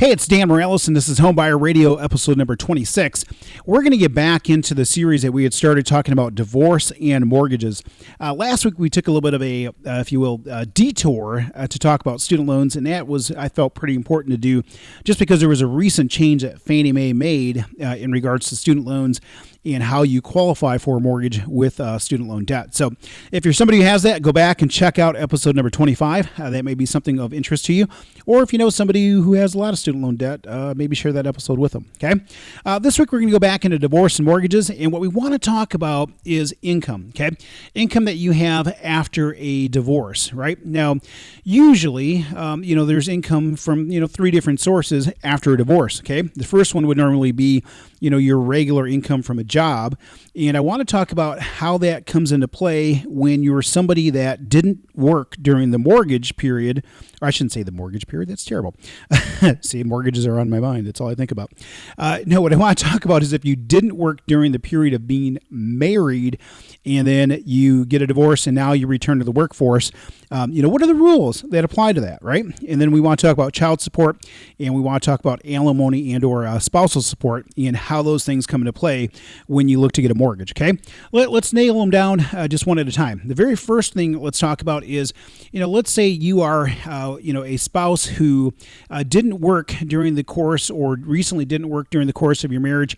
Hey, it's Dan Moralez, and this is Homebuyer Radio, episode number 26. We're going to get back into the series that we had started talking about divorce and mortgages. Last week, we took a little bit of a, if you will, detour to talk about student loans, and that was, I felt, pretty important to do just because there was a recent change that Fannie Mae made in regards to student loans and how you qualify for a mortgage with student loan debt. So if you're somebody who has that, go back and check out episode number 25. That may be something of interest to you. Or if you know somebody who has a lot of student loan debt, maybe share that episode with them, okay? This week we're going to go back into divorce and mortgages, and what we want to talk about is income, okay? Income that you have after a divorce, right? Now, usually, there's income from, three different sources after a divorce, okay? The first one would normally be, your regular income from a job. And I want to talk about how that comes into play when you're somebody that didn't work during the mortgage period. Or I shouldn't say the mortgage period. That's terrible. See, mortgages are on my mind. That's all I think about. No, what I want to talk about is if you didn't work during the period of being married and then you get a divorce and now you return to the workforce, what are the rules that apply to that, right? And then we want to talk about child support, and we want to talk about alimony and or spousal support and how those things come into play when you look to get a mortgage, okay? Let's nail them down just one at a time. The very first thing let's talk about is, let's say you are, a spouse who didn't work during the course or recently didn't work during the course of your marriage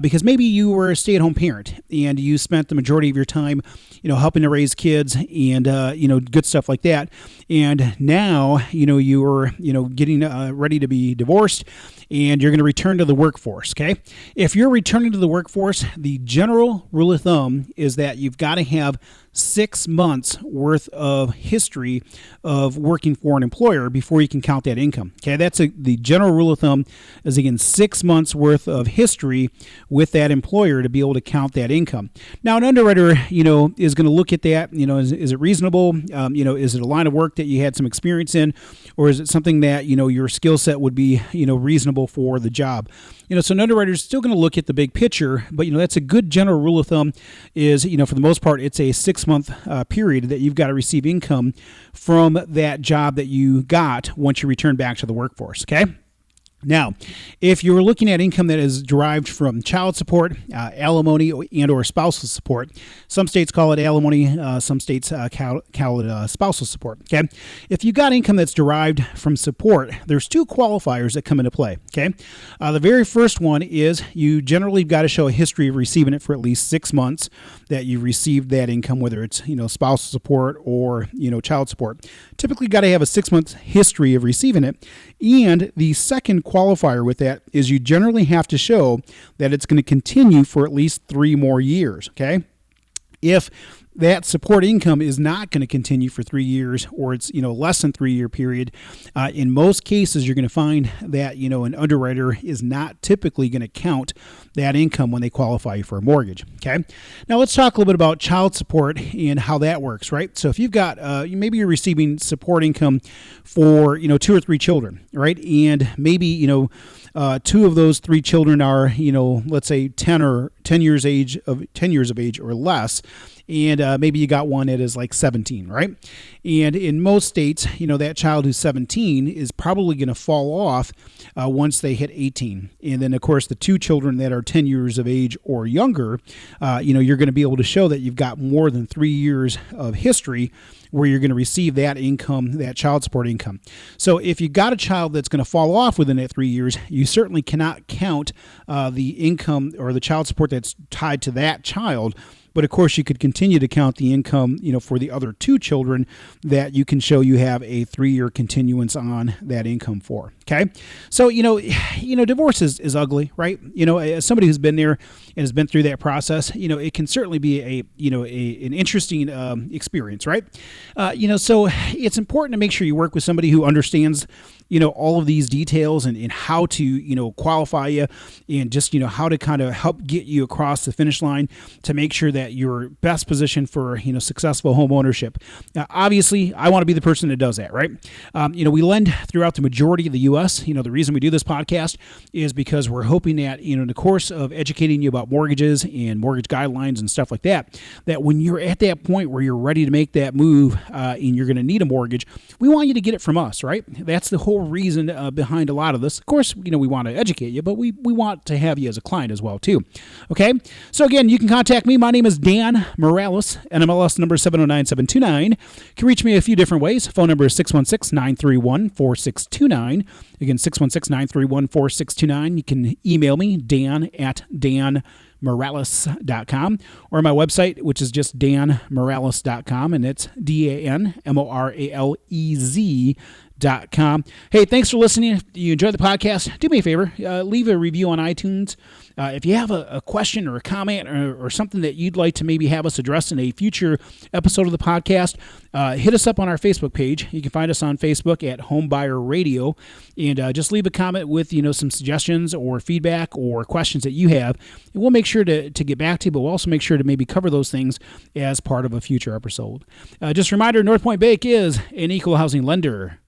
because maybe you were a stay-at-home parent and you spent the majority of your time, helping to raise kids and, good stuff like that. And now, you are, getting ready to be divorced and you're going to return to the workforce, okay? If you're returning to the workforce, the general rule of thumb is that you've got to have 6 months worth of history of working for an employer before you can count that income. Okay, that's the general rule of thumb is, again, 6 months worth of history with that employer to be able to count that income. Now, an underwriter, is going to look at that. Is it reasonable? Is it a line of work that you had some experience in, or is it something that your skill set would be reasonable for the job? So an underwriter is still going to look at the big picture, but that's a good general rule of thumb. Is for the most part, it's a 6-month period that you've got to receive income from that job that you got once you return back to the workforce. Okay. Now, if you're looking at income that is derived from child support, alimony, and or spousal support, some states call it alimony, some states call it spousal support, okay? If you got income that's derived from support, there's two qualifiers that come into play, okay? The very first one is you generally got to show a history of receiving it for at least 6 months that you received that income, whether it's, spousal support or, child support. Typically got to have a 6-month history of receiving it. And the second qualifier with that is you generally have to show that it's going to continue for at least 3 more years, okay? If that support income is not going to continue for 3 years, or it's less than 3-year period, in most cases you're going to find that an underwriter is not typically going to count that income when they qualify you for a mortgage. Okay, now let's talk a little bit about child support and how that works. Right, so if you've got maybe you're receiving support income for 2 or 3 children, right, and maybe 2 of those 3 children are let's say 10 years of age or less. And maybe you got one that is like 17, right? And in most states, that child who's 17 is probably going to fall off once they hit 18. And then, of course, the 2 children that are 10 years of age or younger, you're going to be able to show that you've got more than 3 years of history where you're going to receive that income, that child support income. So if you got a child that's going to fall off within that 3 years, you certainly cannot count the income or the child support that's tied to that child. But of course, you could continue to count the income, for the other 2 children that you can show you have a 3-year continuance on that income for. Okay, so divorce is ugly, right? As somebody who's been there and has been through that process, it can certainly be an interesting experience, right? So it's important to make sure you work with somebody who understands all of these details and how to qualify you and just how to kind of help get you across the finish line to make sure that you're best positioned for successful home ownership. Obviously, I want to be the person that does that, right? We lend throughout the majority of the U.S. The reason we do this podcast is because we're hoping that in the course of educating you about mortgages and mortgage guidelines and stuff like that when you're at that point where you're ready to make that move and you're going to need a mortgage, we want you to get it from us, right? That's the whole whole reason behind a lot of this. Of course, we want to educate you, but we want to have you as a client as well, too. Okay? So, again, you can contact me. My name is Dan Moralez, NMLS number 709729. You can reach me a few different ways. Phone number is 616-931-4629. Again, 616-931-4629. You can email me, dan@danmoralez.com, or my website, which is just danmoralez.com, and it's DANMORALEZ.com. Hey, thanks for listening. If you enjoyed the podcast, do me a favor, leave a review on iTunes. If you have a question or a comment or something that you'd like to maybe have us address in a future episode of the podcast, hit us up on our Facebook page. You can find us on Facebook at Homebuyer Radio, and just leave a comment with some suggestions or feedback or questions that you have, and we'll make sure to get back to you, but we'll also make sure to maybe cover those things as part of a future episode. Just a reminder, Northpointe Bank is an equal housing lender.